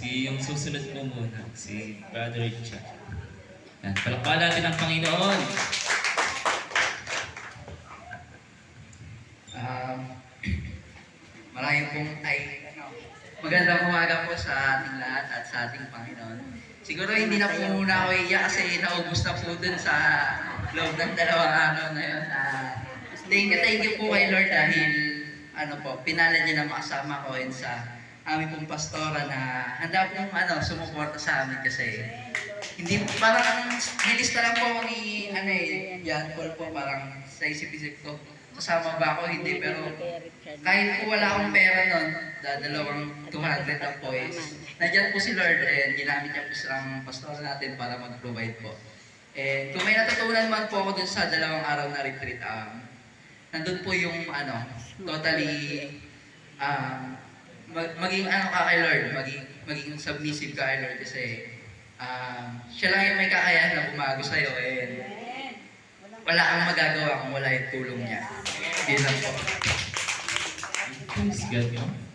yung susunod po muna, si Brother Richard. Yan, palakpakan natin ang Panginoon. Um, Maraming pong magandang umaga po sa ating lahat at sa ating Panginoon. Siguro hindi na po muna ako iiyak kasi naubos na po dun sa loob ng 2 araw na yun. Thank you po kay Lord dahil pinala niya na makasama ko yun sa aming pong pastora na handa pong sumuporta sa amin kasi hindi parang nilista lang po ako ni Jan Paul po parang sa isip-isip ko. Kasama ba ako? Hindi, pero kahit po wala akong pera nun, dalawang 200 lang po nandiyan po si Lord and ginamit niya po silang pastor natin para mag-provide po. And kung may natutunan man po ako dun sa 2 araw na retreat, nandun po yung totally maging ka kay Lord, maging submissive ka kay Lord kasi siya lang yung may kakayahan na bumago sa'yo and wala kang magagawa kung wala yung tulong niya. Yun lang po. Praise God.